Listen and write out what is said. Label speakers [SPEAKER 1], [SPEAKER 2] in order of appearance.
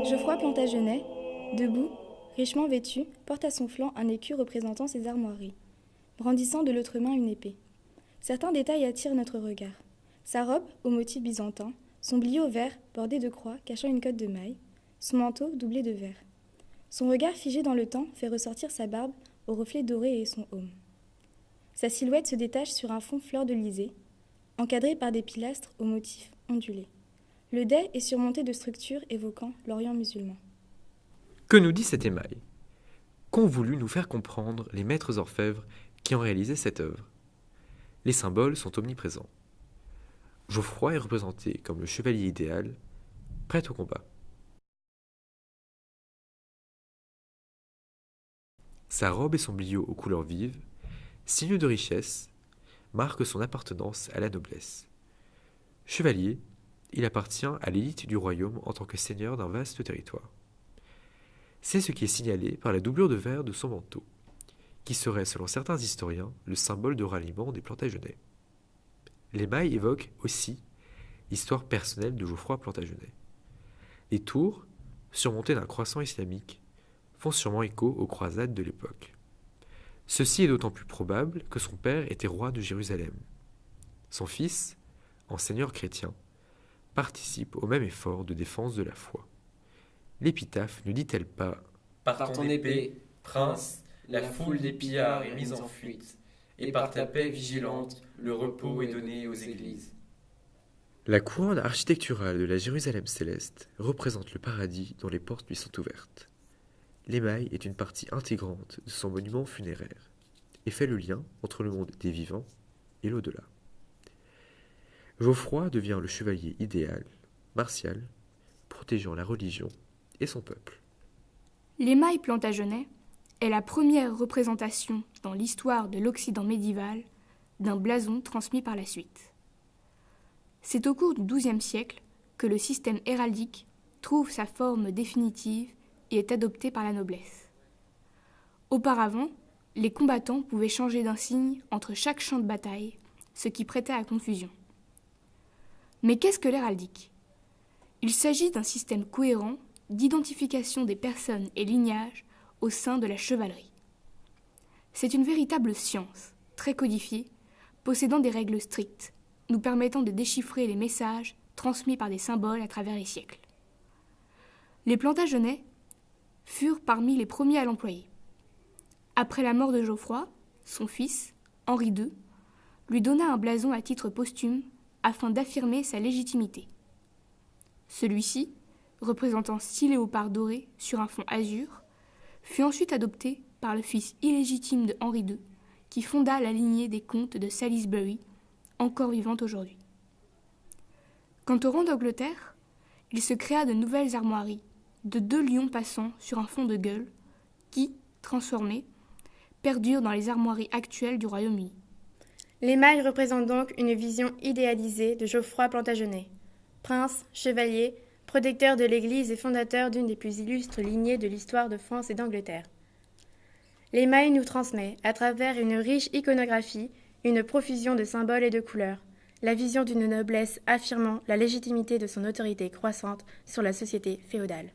[SPEAKER 1] Geoffroy Plantagenet, debout, richement vêtu, porte à son flanc un écu représentant ses armoiries, brandissant de l'autre main une épée. Certains détails attirent notre regard. Sa robe, au motif byzantin, son bliot vert bordé de croix cachant une cotte de mailles, son manteau doublé de vert. Son regard figé dans le temps fait ressortir sa barbe au reflet doré et son aume. Sa silhouette se détache sur un fond fleur-de-lysée, encadré par des pilastres au motif ondulé. Le dais est surmonté de structures évoquant l'Orient musulman.
[SPEAKER 2] Que nous dit cet émail? Qu'ont voulu nous faire comprendre les maîtres orfèvres qui ont réalisé cette œuvre? Les symboles sont omniprésents. Geoffroy est représenté comme le chevalier idéal, prêt au combat. Sa robe et son bliot aux couleurs vives, signe de richesse, marquent son appartenance à la noblesse. Chevalier, il appartient à l'élite du royaume en tant que seigneur d'un vaste territoire. C'est ce qui est signalé par la doublure de vert de son manteau, qui serait, selon certains historiens, le symbole de ralliement des Plantagenets. L'émail évoque aussi l'histoire personnelle de Geoffroy Plantagenet. Les tours, surmontées d'un croissant islamique, font sûrement écho aux croisades de l'époque. Ceci est d'autant plus probable que son père était roi de Jérusalem. Son fils, en seigneur chrétien, participe au même effort de défense de la foi. L'épitaphe ne dit-elle pas «
[SPEAKER 3] Par ton épée, prince, la foule des pillards est mise en fuite, et par ta paix vigilante, le repos est donné aux églises. »
[SPEAKER 2] La couronne architecturale de la Jérusalem céleste représente le paradis dont les portes lui sont ouvertes. L'émail est une partie intégrante de son monument funéraire et fait le lien entre le monde des vivants et l'au-delà. Geoffroy devient le chevalier idéal, martial, protégeant la religion et son peuple.
[SPEAKER 4] L'émail plantagenet est la première représentation dans l'histoire de l'Occident médiéval d'un blason transmis par la suite. C'est au cours du XIIe siècle que le système héraldique trouve sa forme définitive et est adopté par la noblesse. Auparavant, les combattants pouvaient changer d'insigne entre chaque champ de bataille, ce qui prêtait à confusion. Mais qu'est-ce que l'héraldique? Il s'agit d'un système cohérent d'identification des personnes et lignages au sein de la chevalerie. C'est une véritable science, très codifiée, possédant des règles strictes, nous permettant de déchiffrer les messages transmis par des symboles à travers les siècles. Les Plantagenets furent parmi les premiers à l'employer. Après la mort de Geoffroy, son fils, Henri II, lui donna un blason à titre posthume afin d'affirmer sa légitimité. Celui-ci, représentant 6 léopards dorés sur un fond azur, fut ensuite adopté par le fils illégitime de Henri II, qui fonda la lignée des comtes de Salisbury, encore vivante aujourd'hui. Quant au rang d'Angleterre, il se créa de nouvelles armoiries, de 2 lions passant sur un fond de gueule, qui, transformés, perdurent dans les armoiries actuelles du Royaume-Uni.
[SPEAKER 1] L'émail représente donc une vision idéalisée de Geoffroy Plantagenet, prince, chevalier, protecteur de l'Église et fondateur d'une des plus illustres lignées de l'histoire de France et d'Angleterre. L'émail nous transmet, à travers une riche iconographie, une profusion de symboles et de couleurs, la vision d'une noblesse affirmant la légitimité de son autorité croissante sur la société féodale.